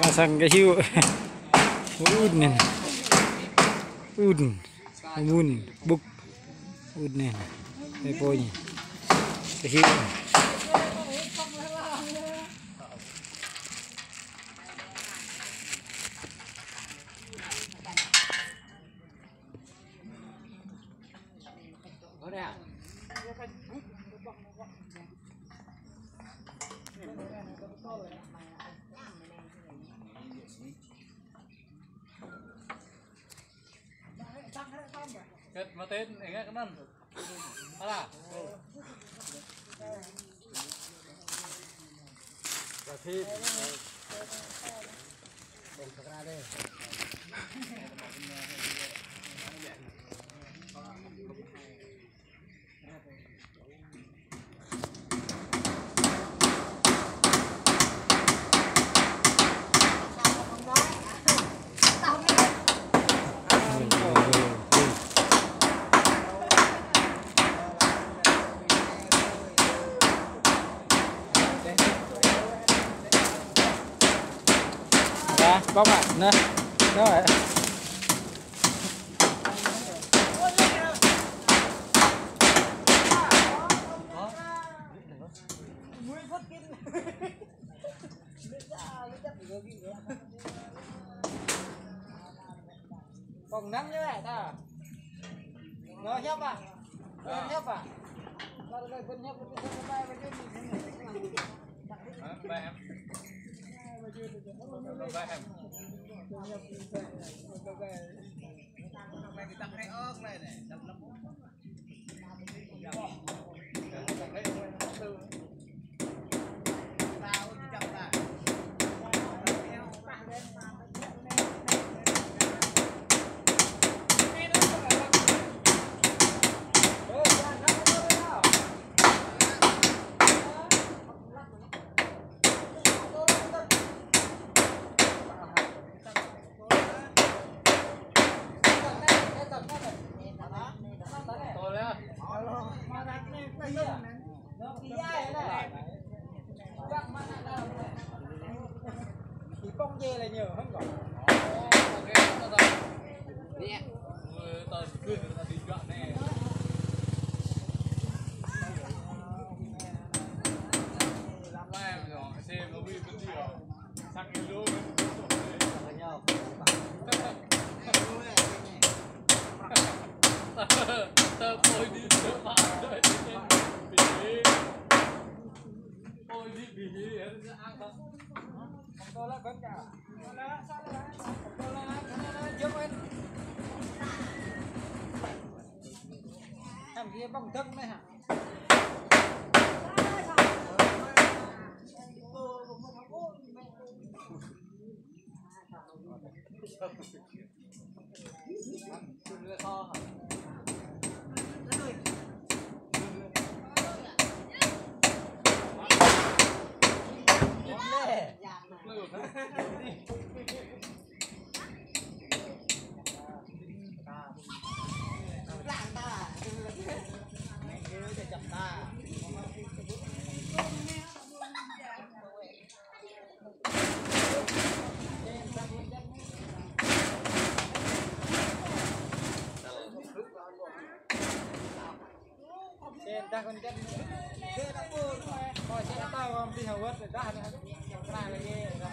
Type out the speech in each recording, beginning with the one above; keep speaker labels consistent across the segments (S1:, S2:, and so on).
S1: Masang kayu. Nen. Mun, buk. Nen. Deponya. Kayu.
S2: Kết mà tên này nghe cái năn à cà phê
S1: bóc ạ, nè, đó vậy.
S3: Còn nắng như vậy ta, nó nhấp à, nó nhấp à, nó đây vẫn nhấp, bay bên đây
S2: ba em
S3: thì bông dê là nhiều hơn còn.
S2: nè tờ cứ là đi chọn này làm em rồi xem nó bị cái gì rồi sang cái lô tờ tôi đi chợ bán rồi tôi đi bị ăn không
S3: Tôi là vẫn cả, tôi là trước bên, thằng kia bông thức đấy hả? Ta còn chân thế đã buồn rồi sẽ tao không đi hầu hết rồi ra nữa này là nghe rồi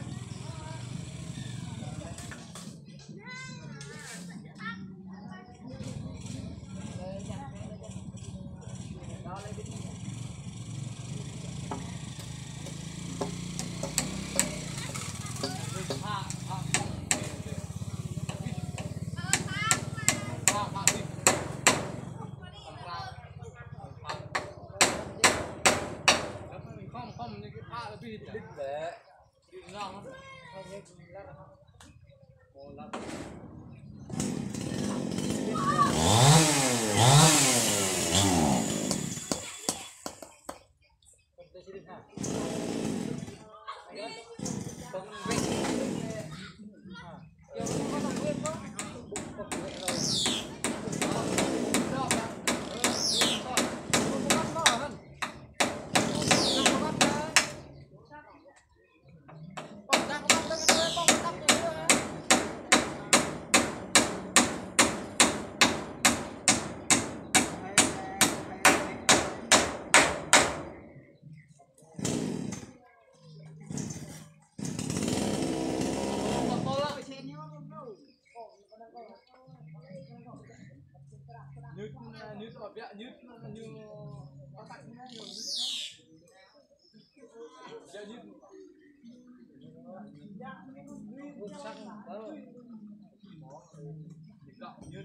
S2: đi đích về đi ngon lắm không nghe lắm ngon lắm như ở vẽ như có tặng như nhiều vẽ như sắc đó cọ như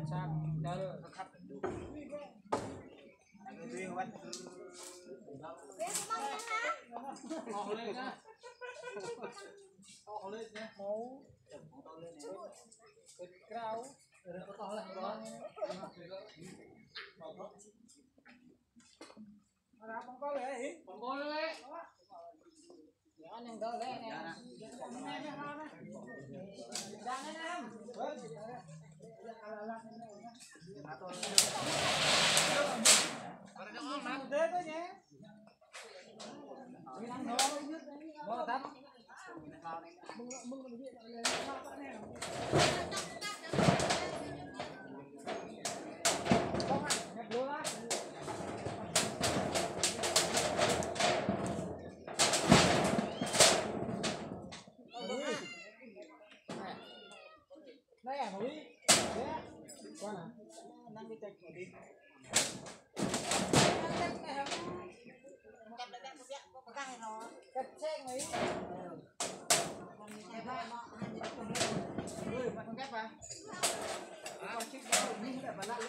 S2: sắc đó khắp đủ họ lên nhá họ lên nhá máu cái cao có to là đó
S3: không có lẽ
S2: còn có đấy
S3: anh em đó lẽ nè đang anh em thế thôi nhé nó tắm đây à núi qua nào đang đi chạy đi cắt xe ấy con cắt vào con chiếc đó như là lặn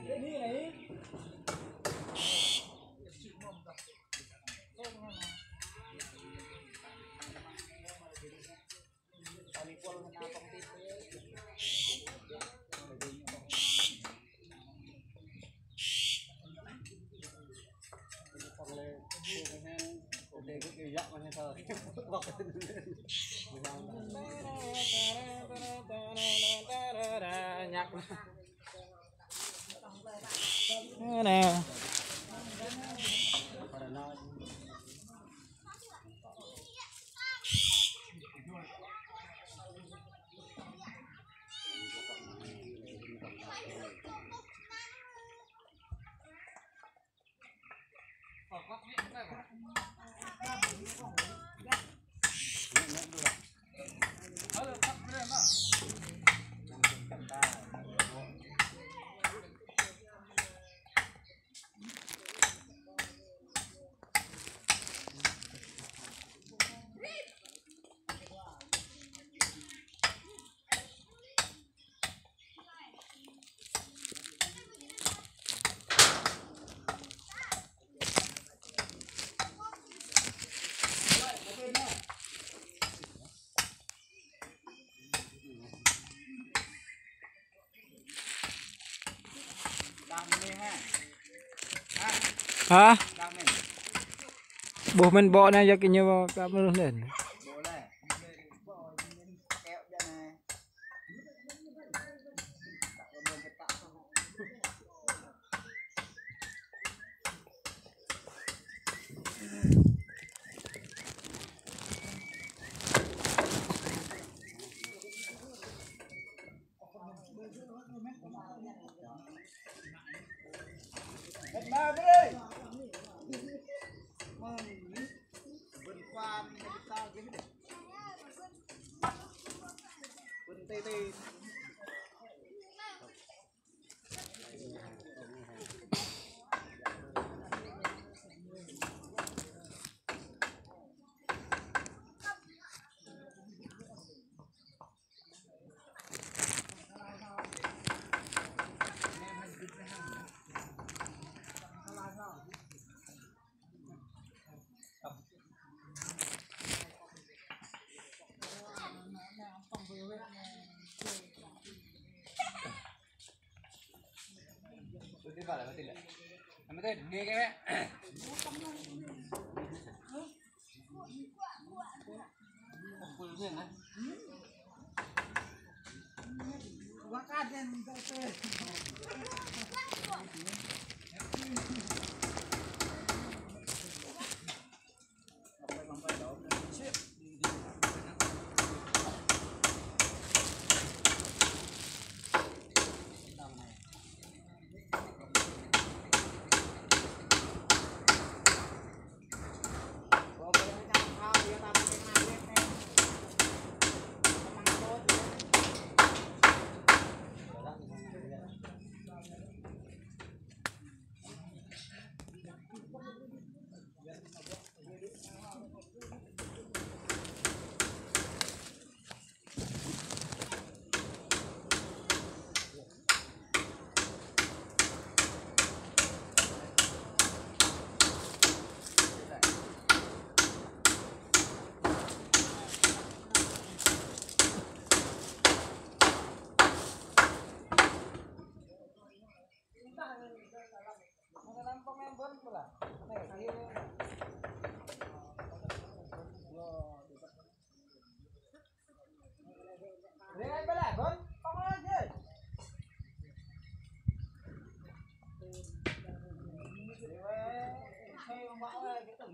S3: lên đi này
S1: nhạc nè hả bố mình bỏ này cho cái nhiều các nó lên
S3: nào đi vượt qua sao kiếm được vượt tê tê
S2: vào là tiền lệ em thấy nghe cái bé
S3: quá cắt lên tê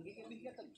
S3: cái binh cái từng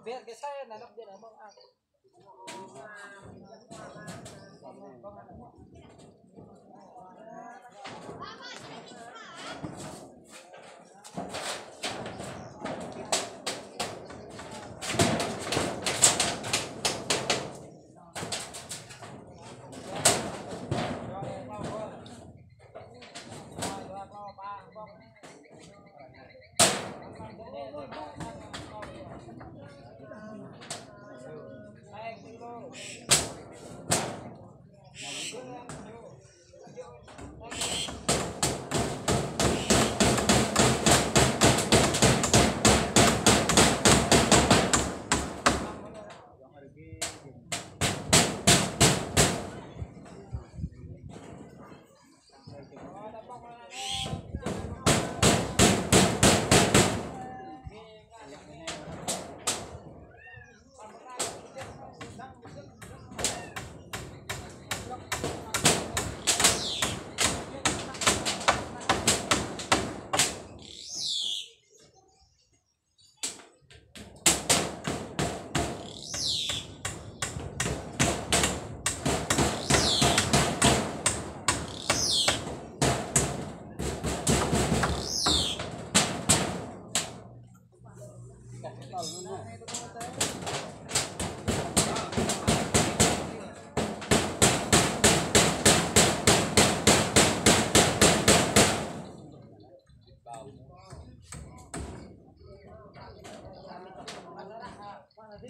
S3: Việt cái xe này nó biết là bông ăn. Này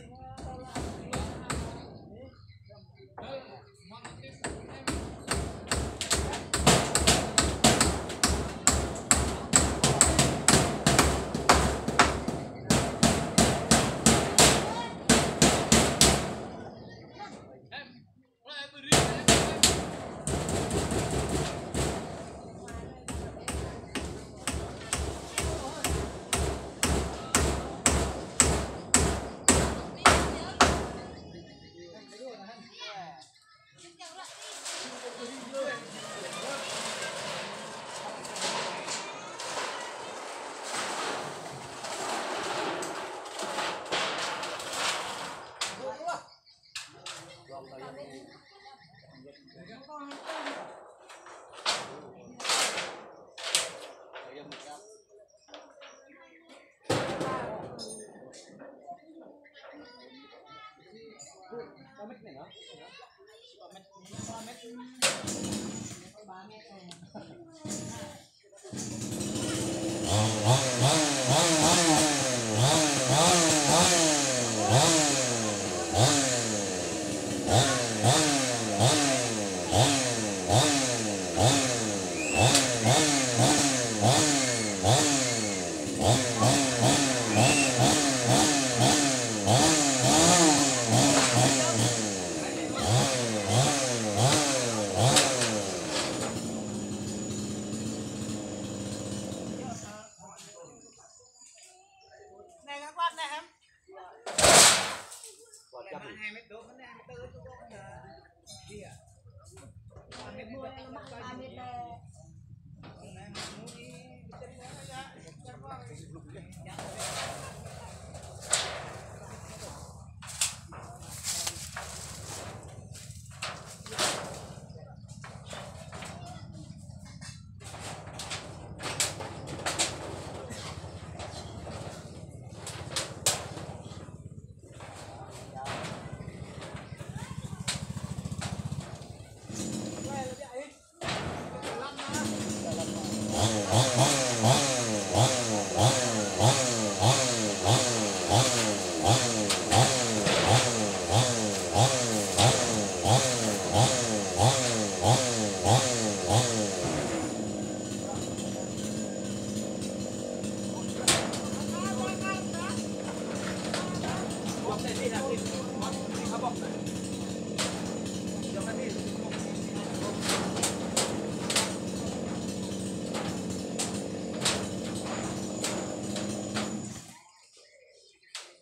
S3: các bạn này em. Này 2 mét độ này 2 mét độ đi à. Mét mưa nó mắc 3 mét đây. Này mua đi chân nó ra. Chân qua.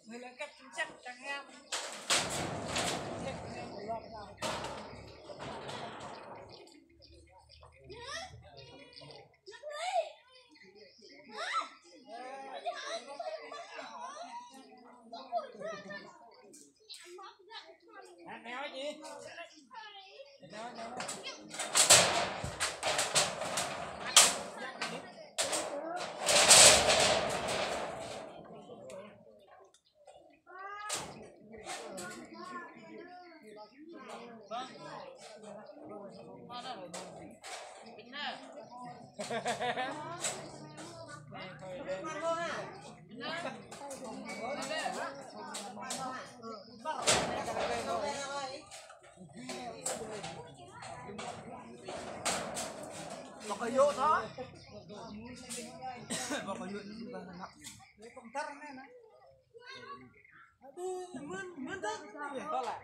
S3: Người lên cách chính xác chẳng em. Néo gì? Bọc ở vô đó. Bọc ở vô nó nặng. Lấy công tắc này nè. Mướn tắc. Có lại.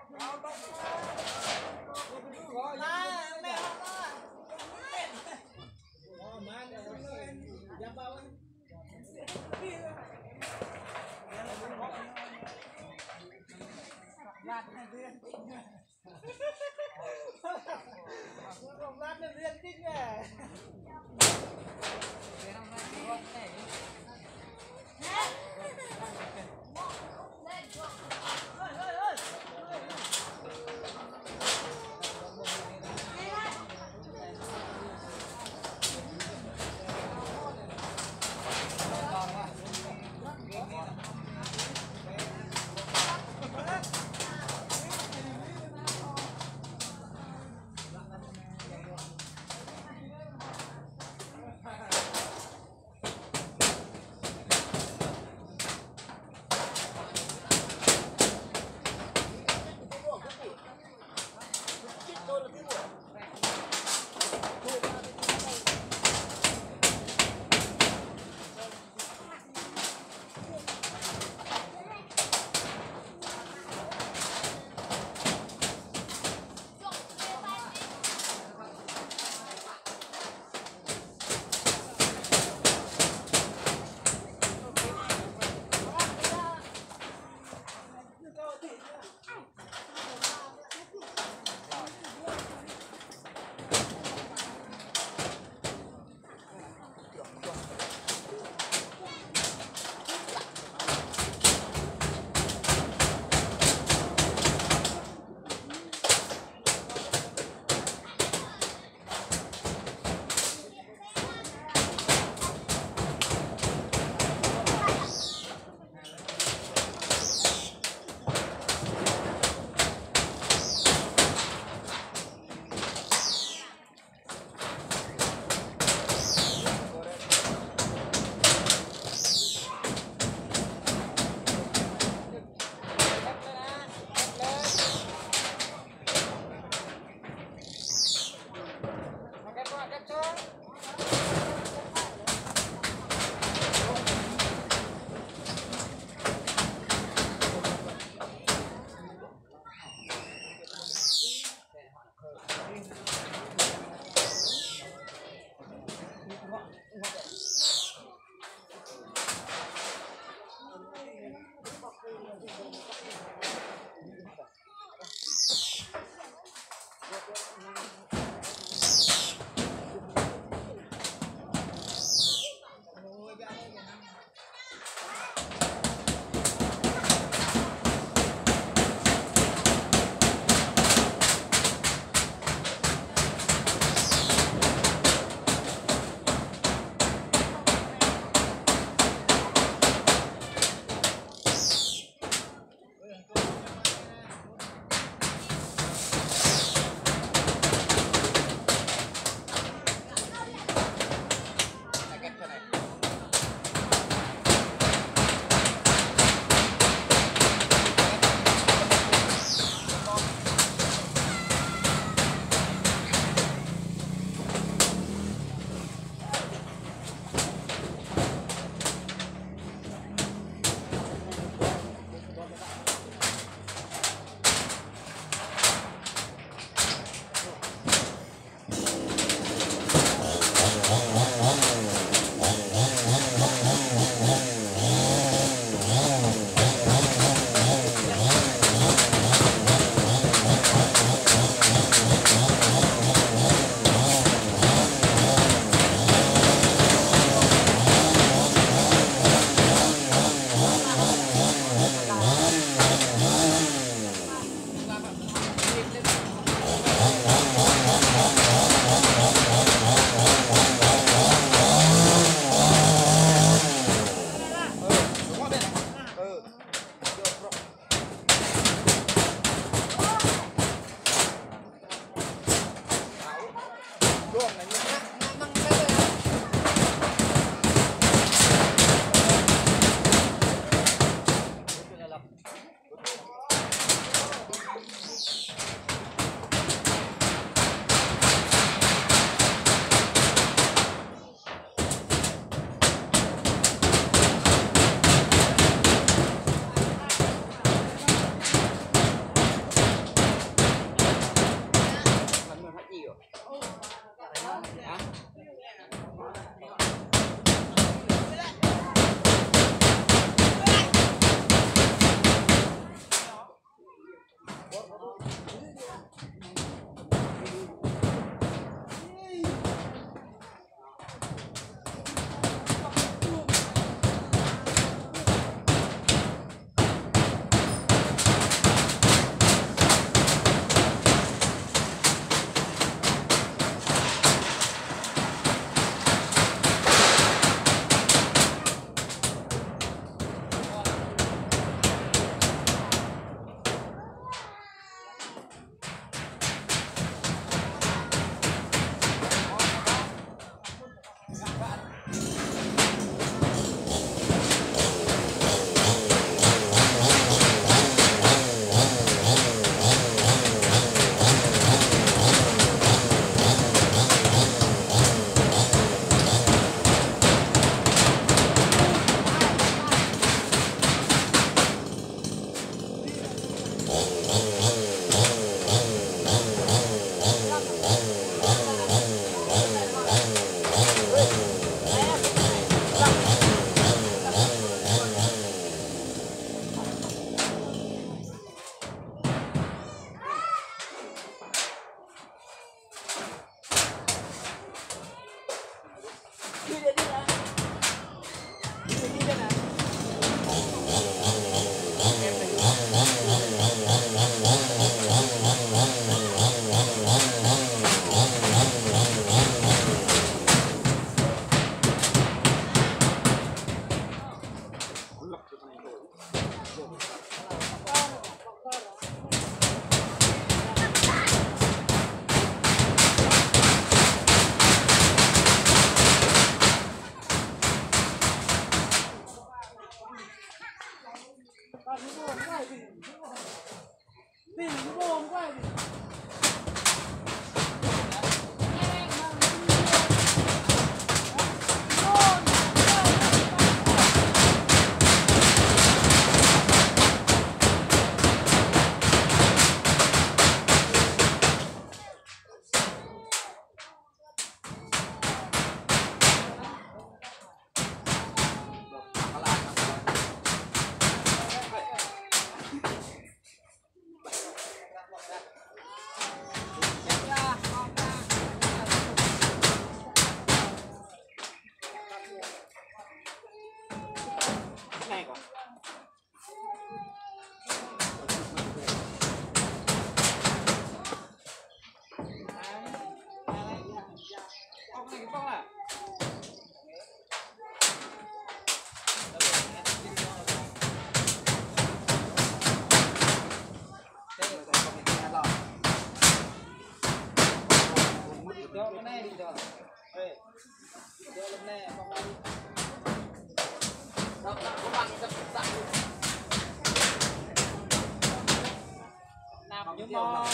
S2: mò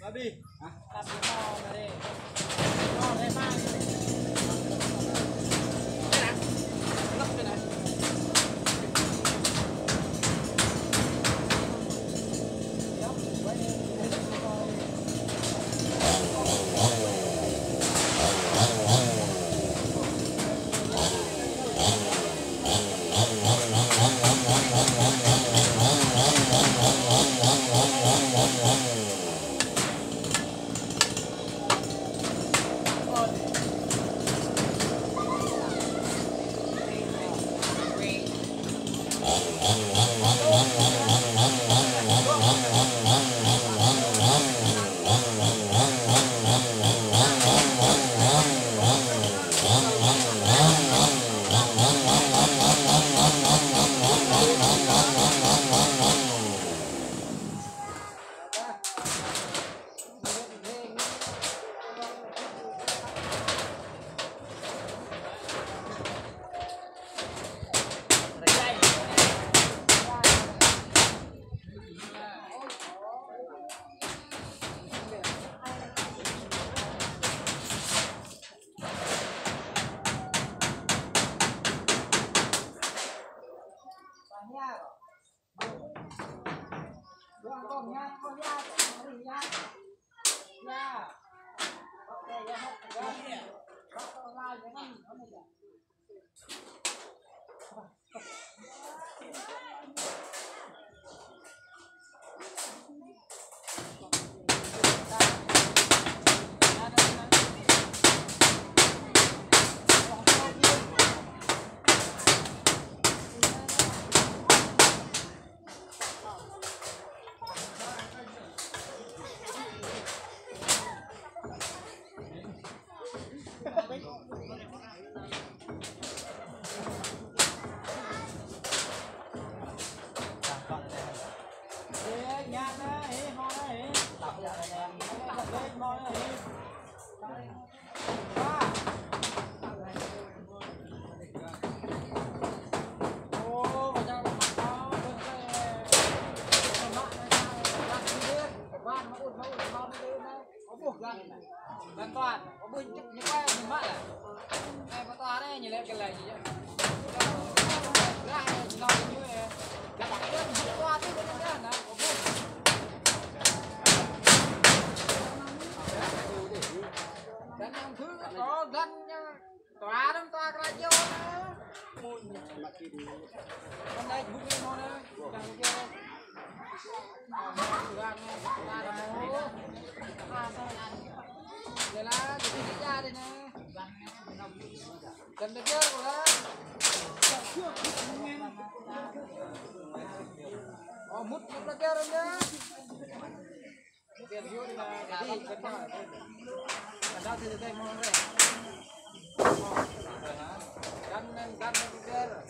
S2: babi tập cái mò mà đi mò đây mang cái này lắp cái này Ban toàn có bưng những cái mình mất à này có to đấy nhìn lên cái này gì vậy lại nó như này là đặt chân qua tới bên đó nè có bưng đánh em thứ có gân nha tỏa đâm toa cái chiêu nữa con đây bưng lên nó nữa đằng kia đây là cái gì ra đây nè cần được chưa rồi đó mút mút được chưa rồi nhá tiền vô là cái gì cần phải sao thì đây mua đây gắn được chưa rồi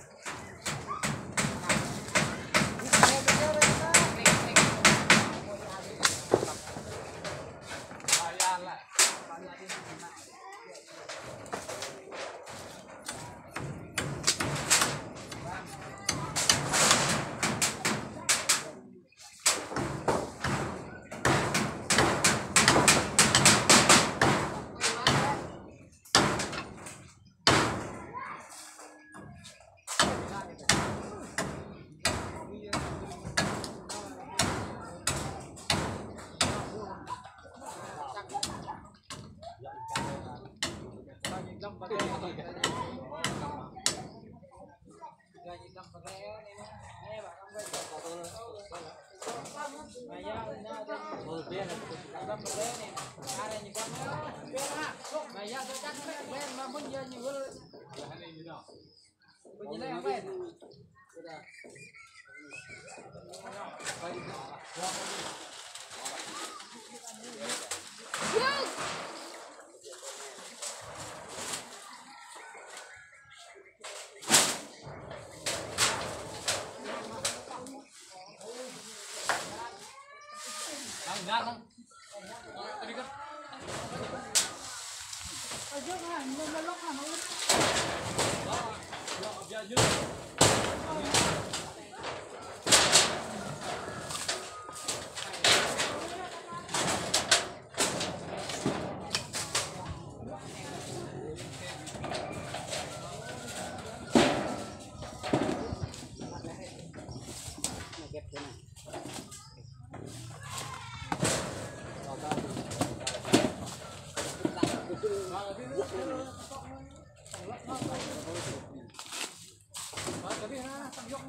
S2: Ra không? Đi con. Ở trước hàng nó lóc hàng nó. Đó, giờ dưới. Tapi nah, tanjok.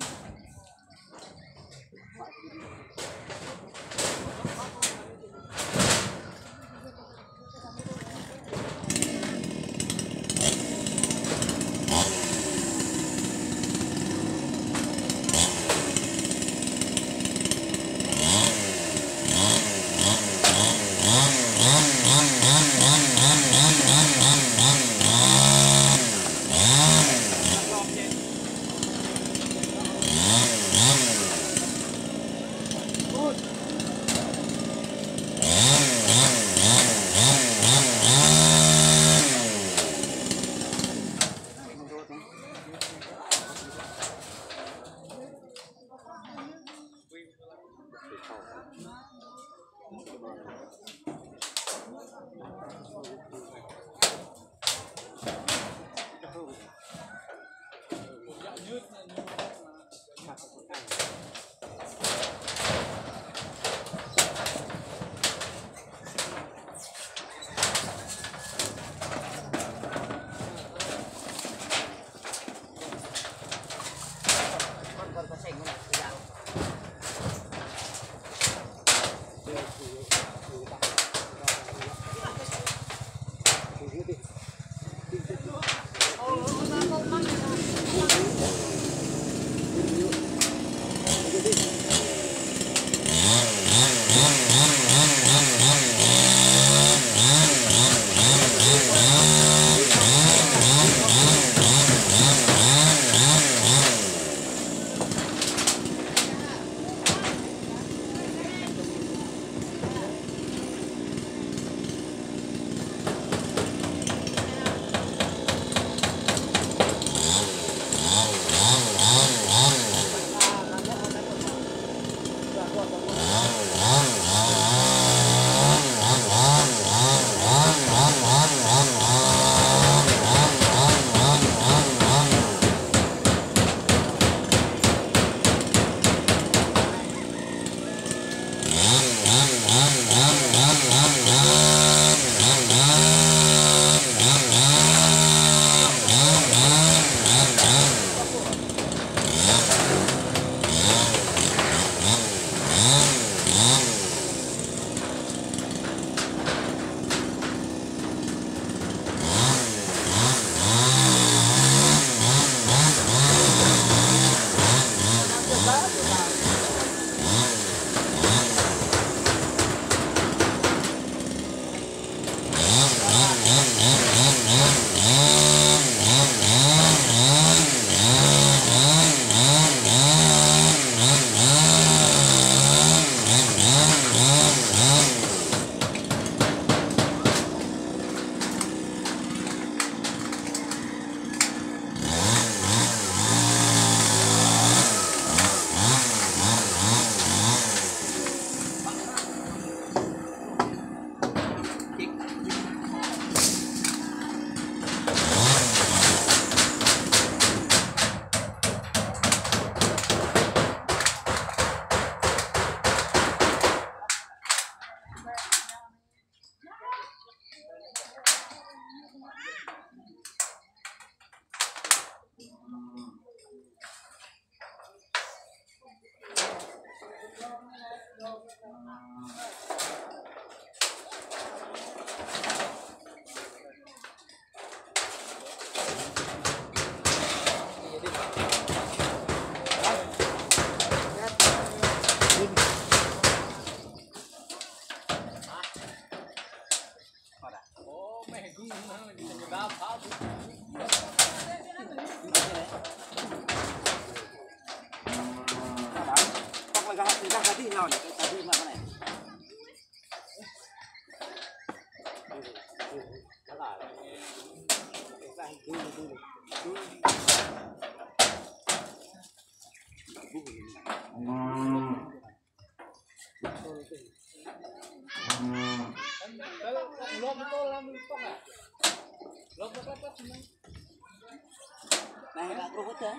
S3: Này bạn cô có thế,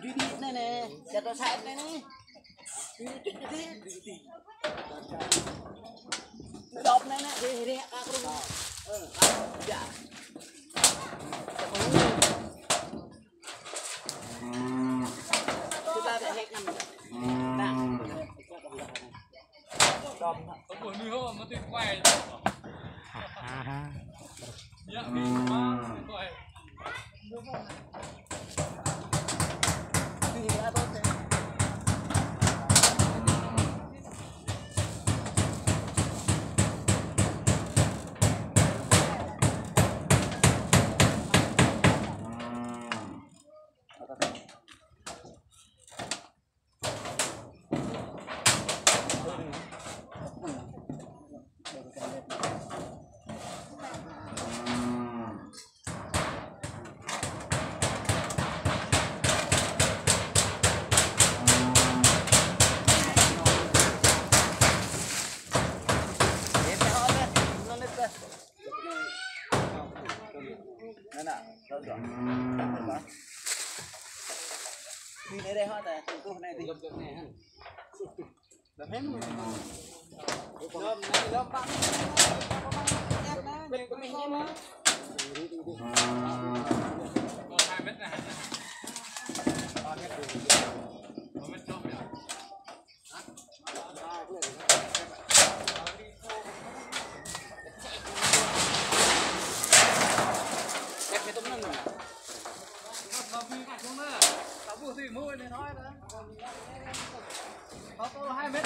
S3: đi này nè, chặt nó sạch này nè, đi, đập này nè, đi, các cô, dạ. đi đây hết rồi, tôi này thì
S2: Lom này ha.
S3: làm hết luôn.
S2: Lom này lom băng. Mình của mình nhé mà. 2 mét này. 3 mét đường. 1 mét trong này. Đẹp cái tôm nâng rồi. Nó phi cả xuống nữa. Tao vừa thì môi này nói đó. Nó to 2 mét.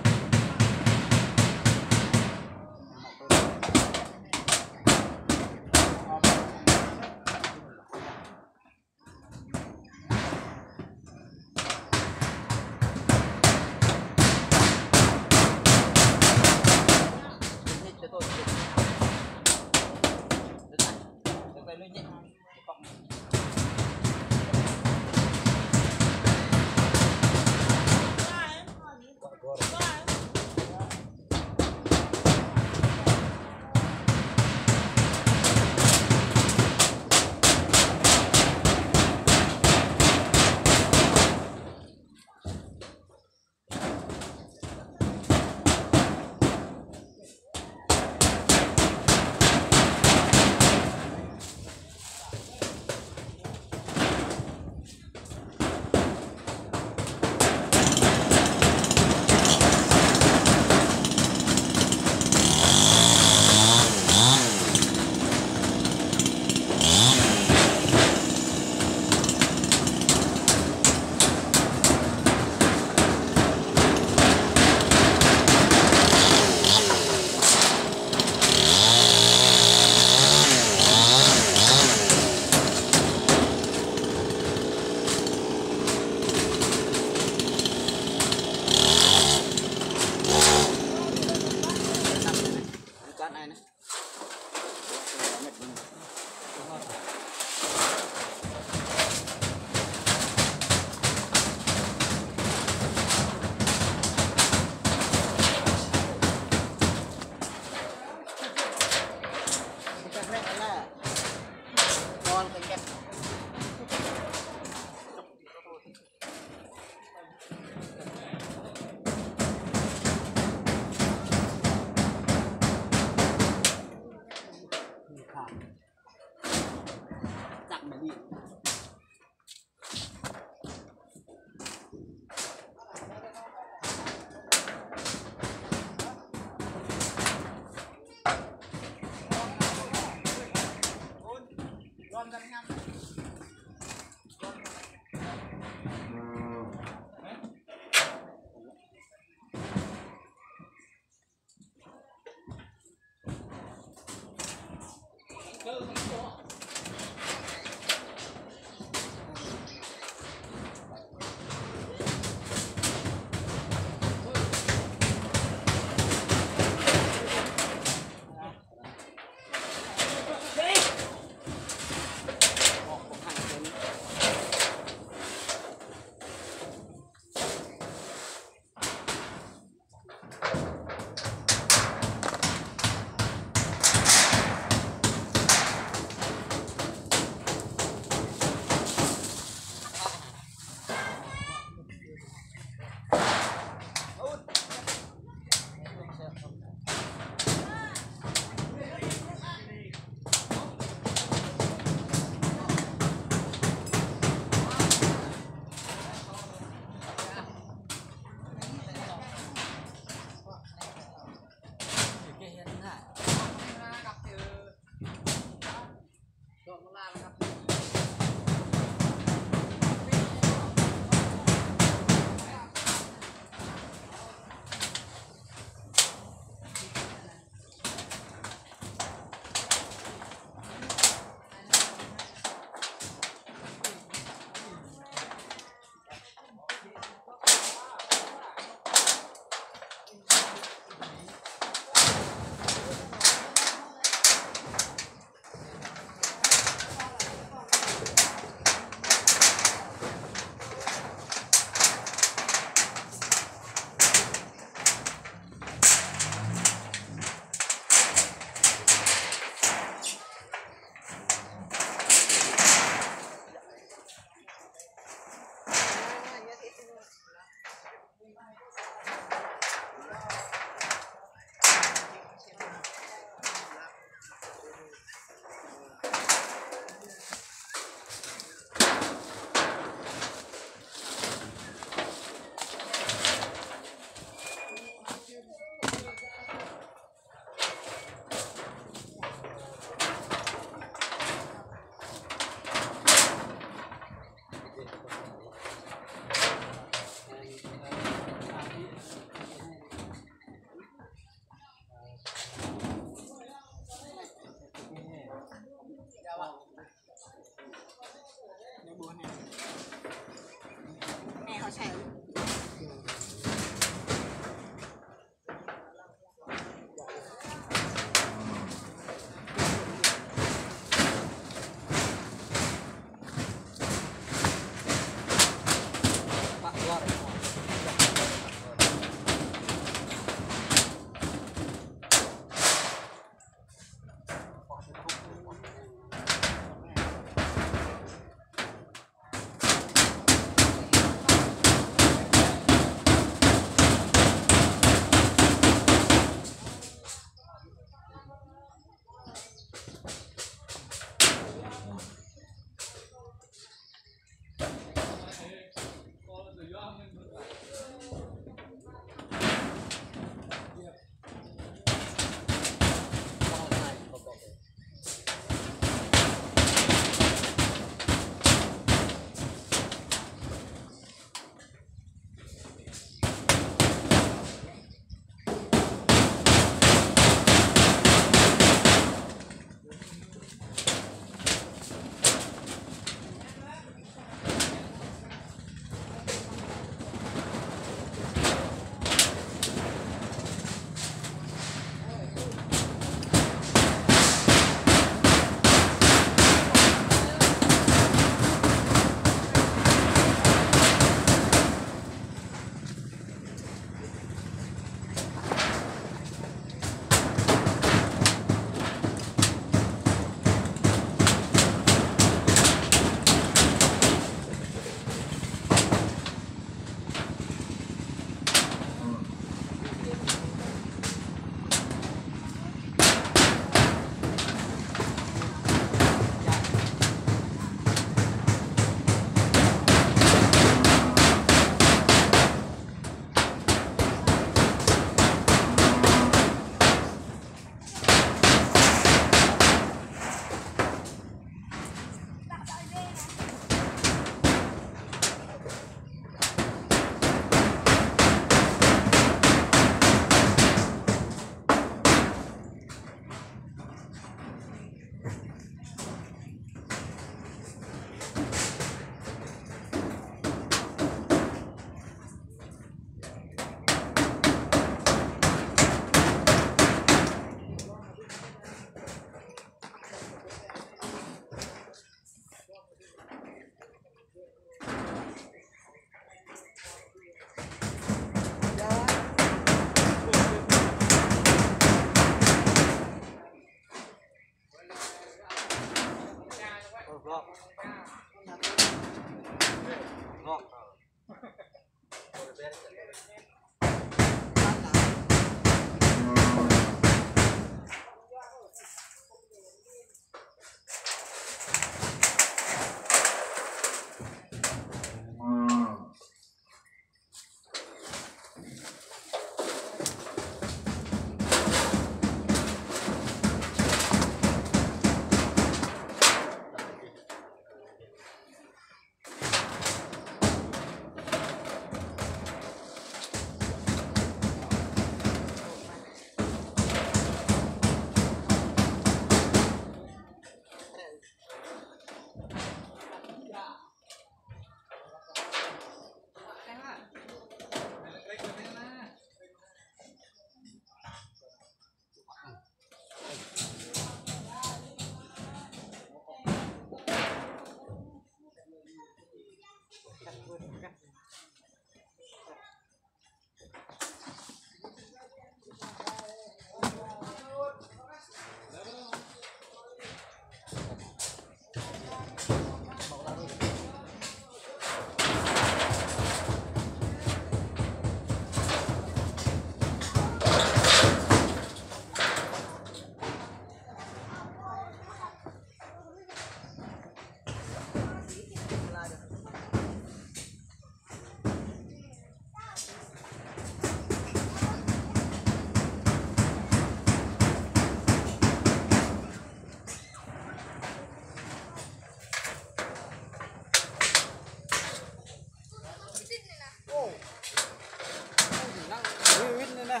S3: nè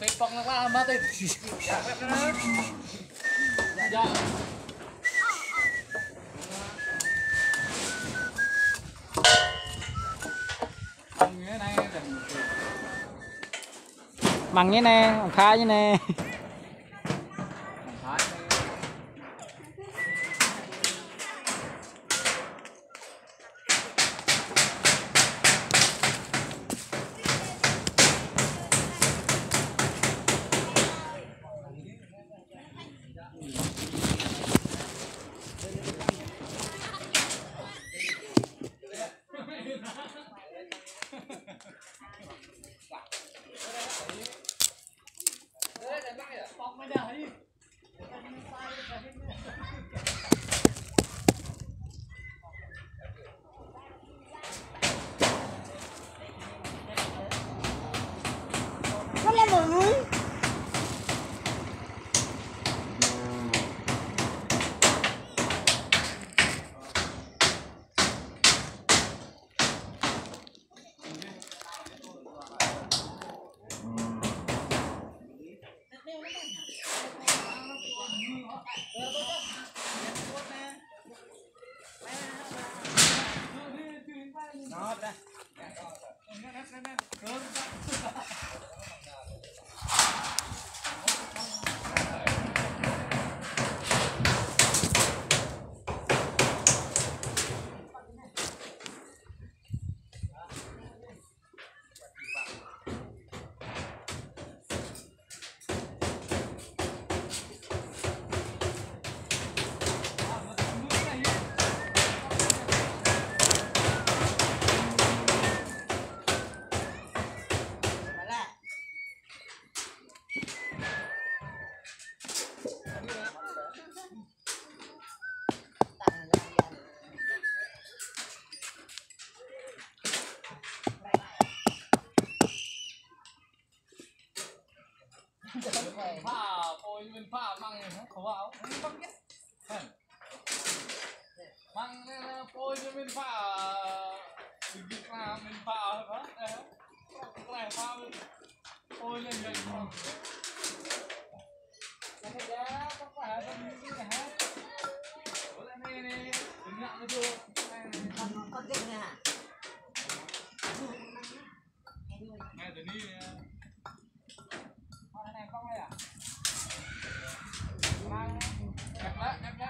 S2: Tepok nak lah mati. Ya.
S1: Măng như nè, ông khai như nè.
S2: Pha ôi mình pha măng khẩu áo không biết măng ôi mình pha việc là mình pha đó cái này pha ôi lên lên cái này giá có phải là như thế này ủa này này đừng nhận nó chưa
S3: con dịch nè
S2: nghe từ đi này không đây à mang đẹp đấy đẹp đấy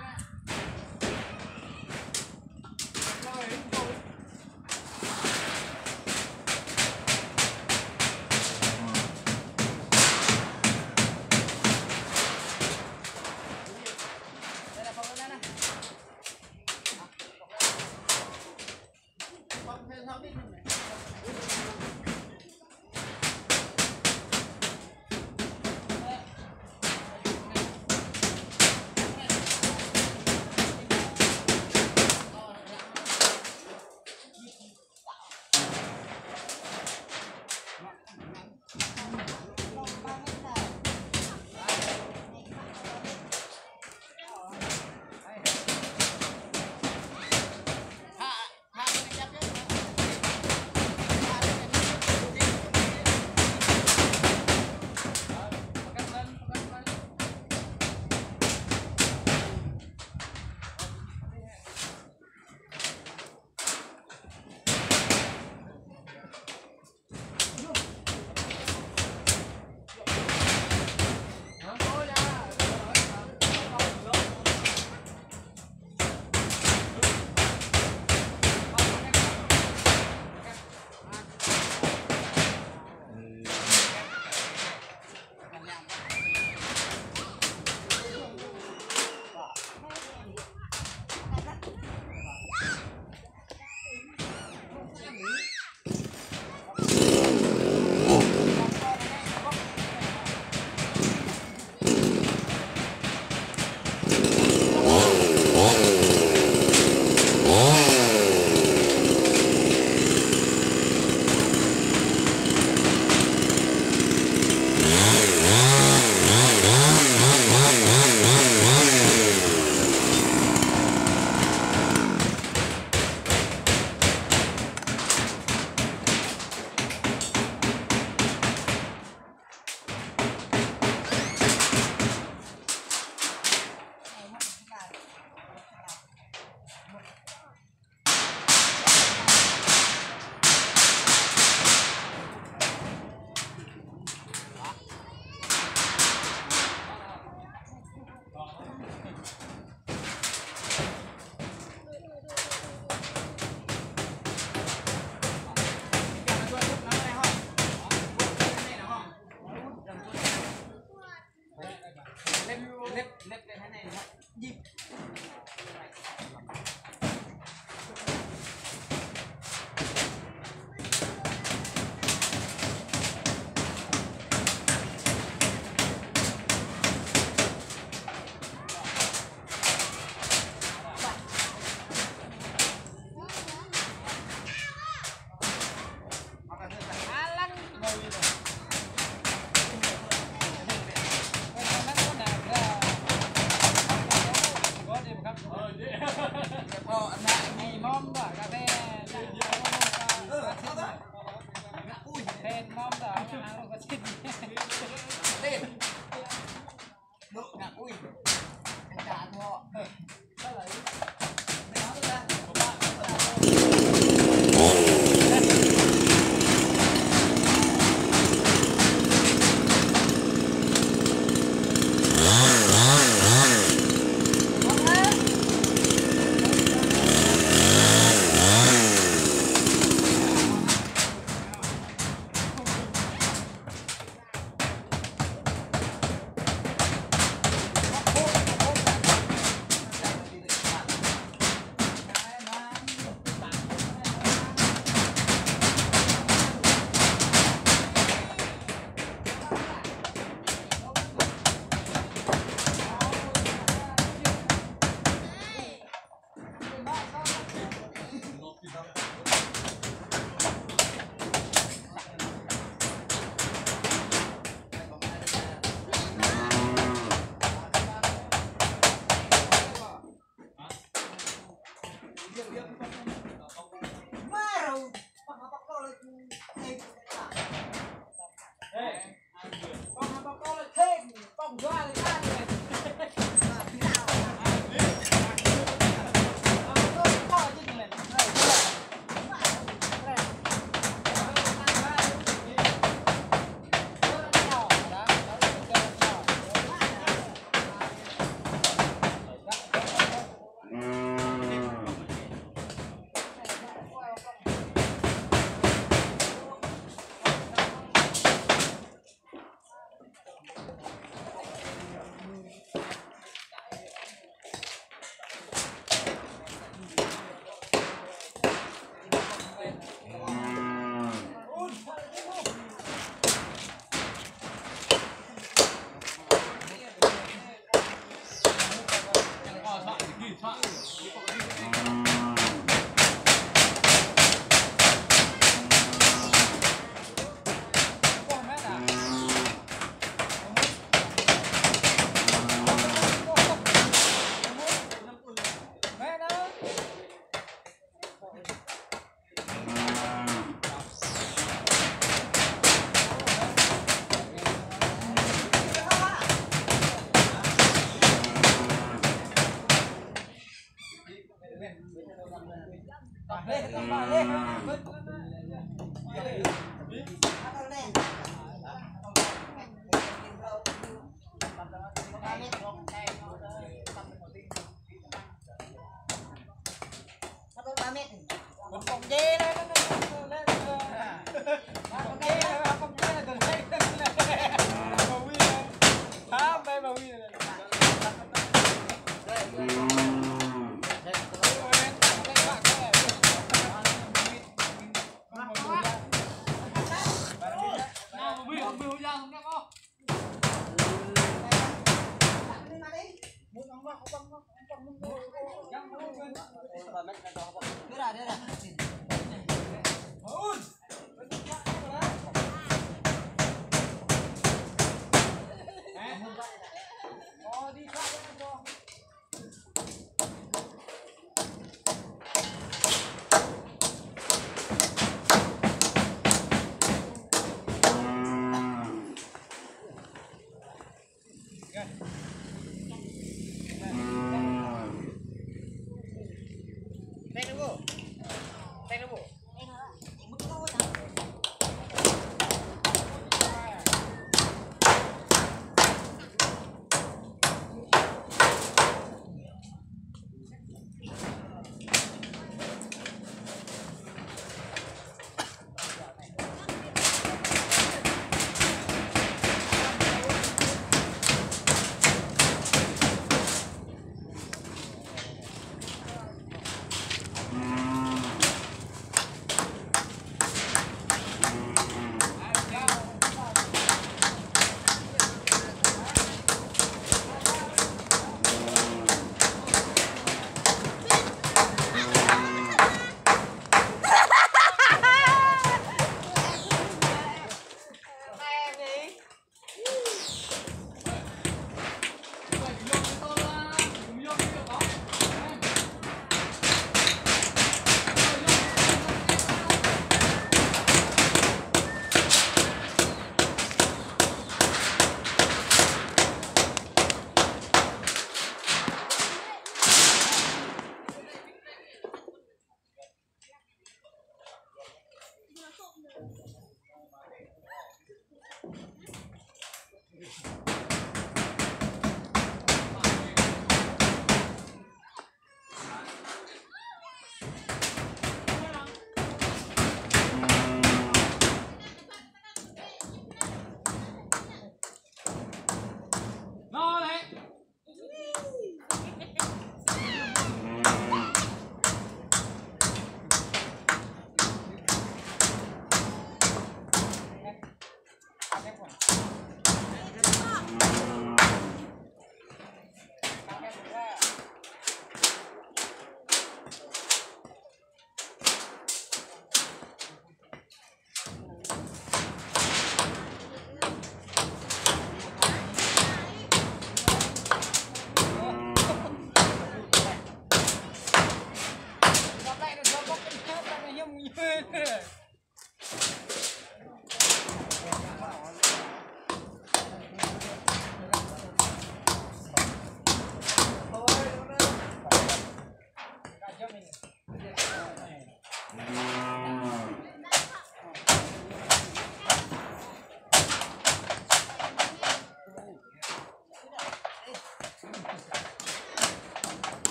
S3: lép lép cái thế này nó dịp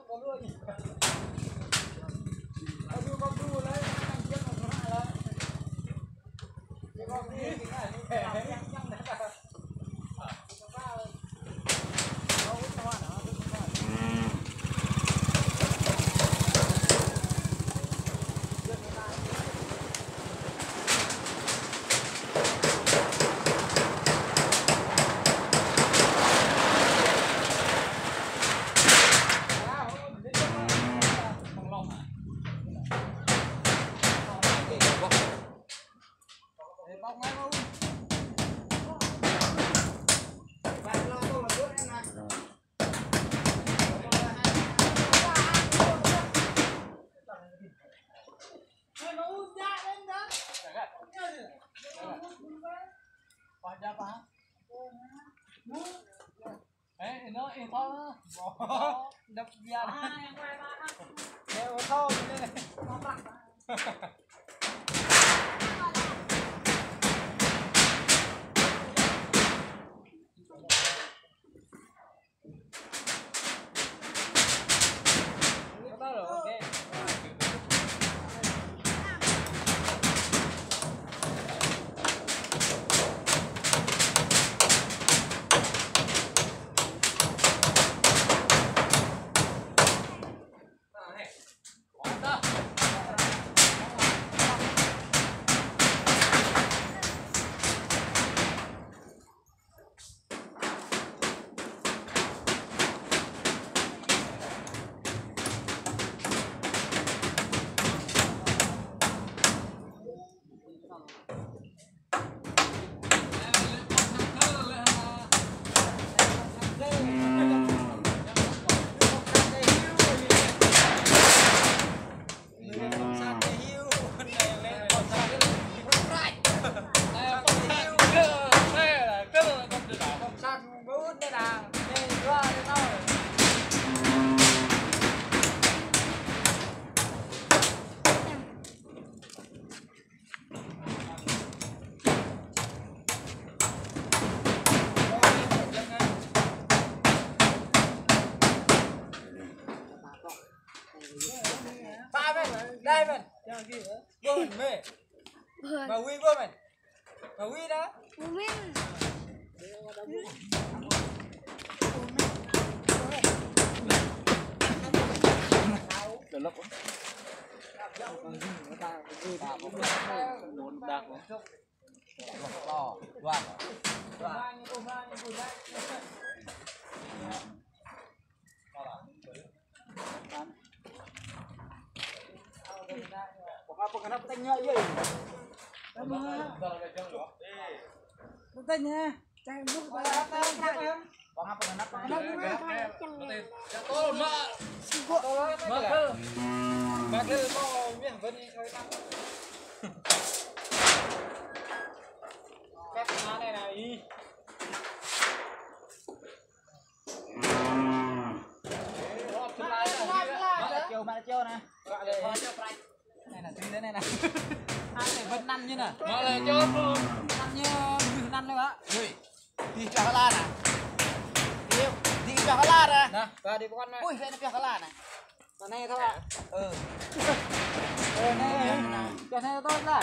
S2: có luôn con đu lấy anh chết một hai rồi con đi cái này nó khỏe nhăng đấy nó yên thôi đập ra đeo thôi này ba bên đây bên vườn mê mà quy vườn mình mà quy đó
S1: được lúc lộn đặc to loạn apa kenapa tanya aja tanya jangan buka apa kenapa
S2: Bagel mau miếng vẫn đi thôi tăng phép má này này
S1: mà chiều nè
S2: gọi là
S1: này là thứ này nè hai này vẫn năn như nè
S2: gọi là cho
S1: năn như năn nữa đi cho la nè đi cho la nè
S2: nè và đi con này
S1: ui vậy nó cho la nè
S2: con này thôi ạ
S1: này cho này tốt là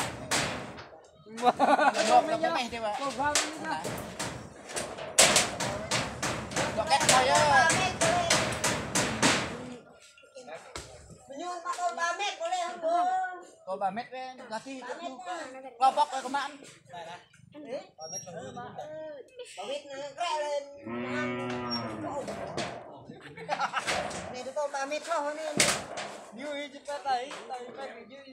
S1: nó mày thì mà nó kết thôi á còn 3 mét với giá thì lo bóc rồi có mặn
S3: này tôi 3 mét thôi nên
S2: như chúng ta thấy như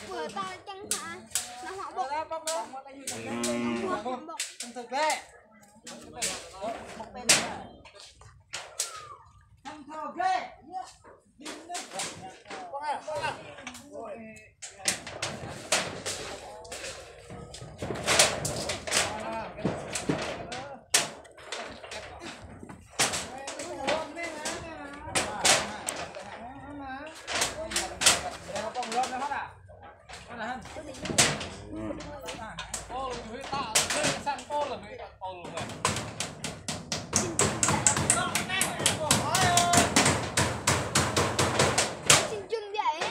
S4: vừa to chân hả nó họ bốc
S2: bóc nữa
S1: Không thực ghê. Không thờ ghê.
S4: xin chưng vậy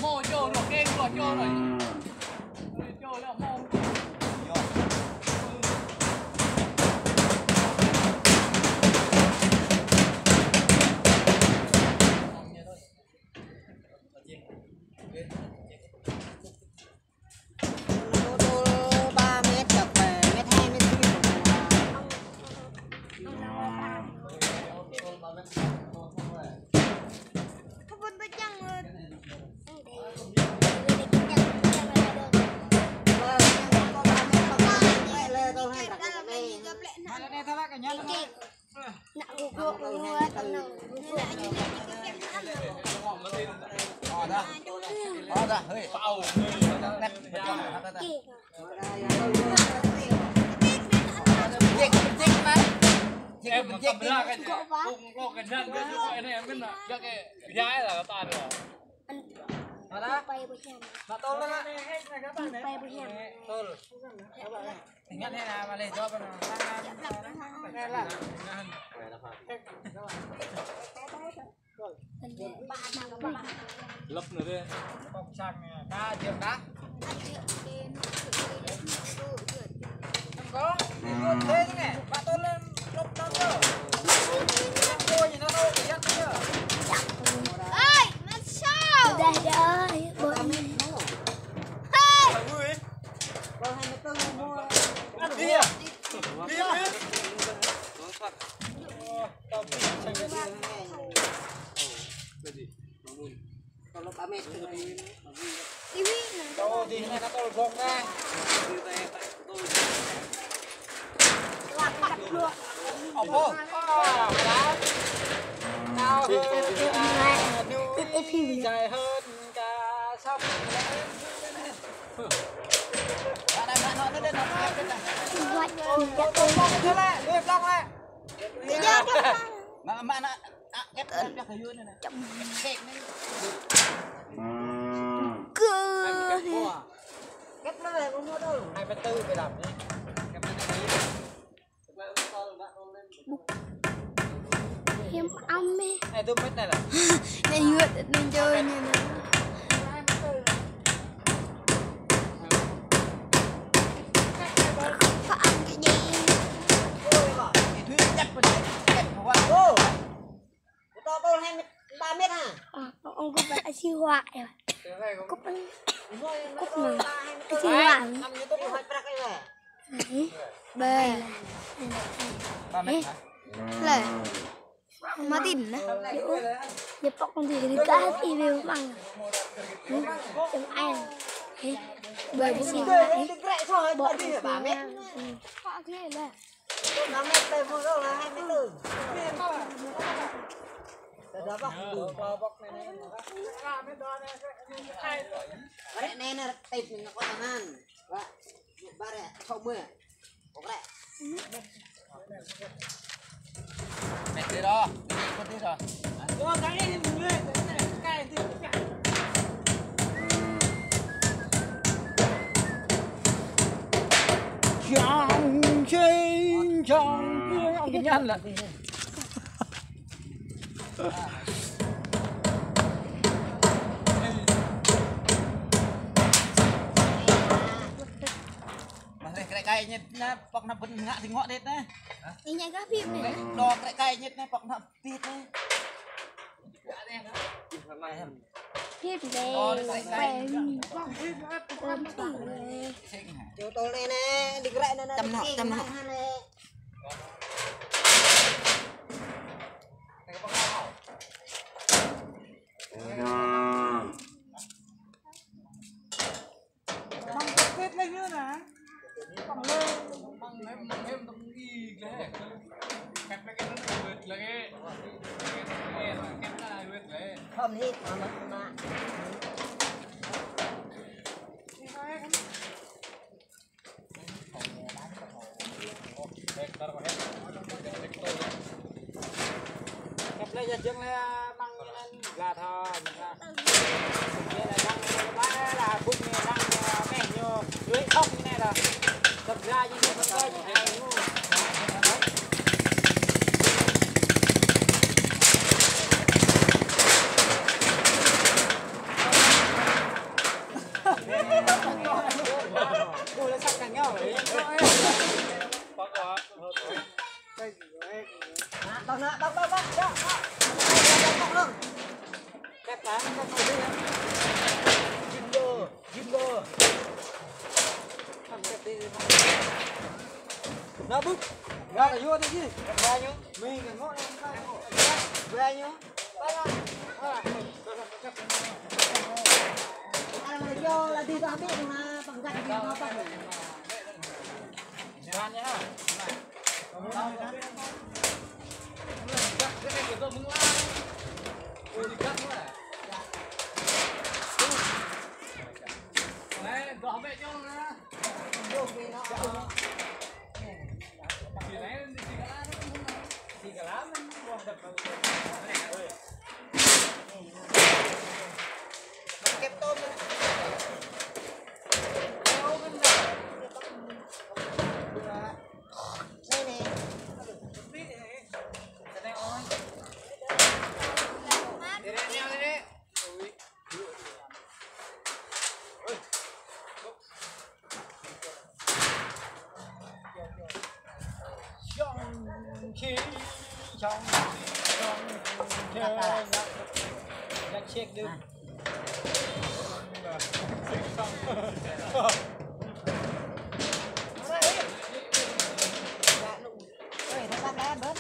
S2: mô vô được em rồi vô rồi vô là mô
S4: không phân tích chăng
S1: Này thôi cả nhà.
S4: nặng của mua tầm nào
S1: Ra, hơi. Nét.
S2: em mà cầm ra cái cũng có cái nhân cái gọi này em biết là cái gái là toàn rồi
S4: bay bơi hèm
S1: Mà tôi lên á.
S4: bay bơi hèm
S1: Tôi. Ngắt thế nào mà lên cho bên này là.
S2: lấp nữa đi
S1: Không sang đá trường đá. Không có. Luôn thế chứ nè. Bạn tôi lên lúc đó cơ. Cô gì nó đâu thì chắc chưa.
S4: ơi mà sao đây đây bơi
S1: Ăn đi à? Đi à? Đâu thì này nó tôi gom ra. Ổng vô. Nào hơn dài hơn cả sông. Bạn nó lên nó lên này. Thôi lại, liệp long này. Mà nó ép cho cái dưới này này. Kẹt này. Ép nó về không mua đâu. 24 phải làm đi. Ép nó đi.
S4: hiếm ong ấy
S1: Này tôi biết này là.
S4: này nhựa nên chơi này phải ăn cái gì
S1: Thì Thúy chắc vào đấy. Kẹt vào qua. Ô.
S3: To to 23 mét hả?
S4: ông có phải siêu hoại à cúp
S3: Rồi
S4: cúp
S3: nó
S4: mà
S3: 24
S4: siêu hoại
S3: năm như tôi hỏi pra cái này.
S4: b
S1: 3 mét hả?
S4: là mà tin nè nhập bọc con gì thì cá thì đều bằng chẳng ai bởi vì siêu hoại
S3: Đừng rẽ thôi,
S4: bộ
S3: đi 3 mét.
S4: họ thế là
S3: 3 mét đây mua đâu là 24. Đó bọc đủ bao bọc này này. Cái này là tệp mình nó có thằng ăn. Và ba này không mưa. Có cái
S1: Mét đi đó. Con đi rồi.
S3: Ô cái này thì mình lên, cái này thì chạy.
S1: Chàng trên chàng kia ông cái nhân là cái cây nhật nè bọc nắp bên ngã thì ngọ đệt nè
S4: đi nhanh các phim này
S1: đo cái cây nhật nè bọc nắp tiệt nè
S4: phim này khỏe vòng ôm tỉ
S3: chỗ tôi này nè đi cái này nè
S1: tâm nọ
S3: bằng kết lên nữa nè bằng lên
S2: bằng em tầm gì cái kẹp cái nó vượt lại kẹp lại vượt lại
S3: không đi mà
S2: kẹp lại giờ chừng là bằng là thò như là đang là bụng như đang mẻ nhiều lưới không như này là tập ra như thế vẫn coi như này đúng không? Cô lấy sắc cạnh nhau đấy.
S3: bằng nè bằng
S2: Kẹp cá nó không đi nữa.
S3: Jumbo
S2: Không kẹp đi.
S3: nó bút ra là vô đi chứ
S2: Ra nhá.
S3: mình cái ngõ này về nhá vô là đi ra biết mà bằng gạch thì nó bằng
S2: Ra nhá. Cái này của tôi muốn la. Ôi thì cắt quá à. Đấy, gõ mẹ nhau nữa.
S3: vô vì nó
S2: Chỉ lấy thì cả lá nó cũng không. Thì cả lá nó còn đập vào.
S3: kẹp tôm đây nè
S2: Cái này ơi. Đi đi nhau đi đi. Khi trong nhạc check được.
S3: đây nó đang bớt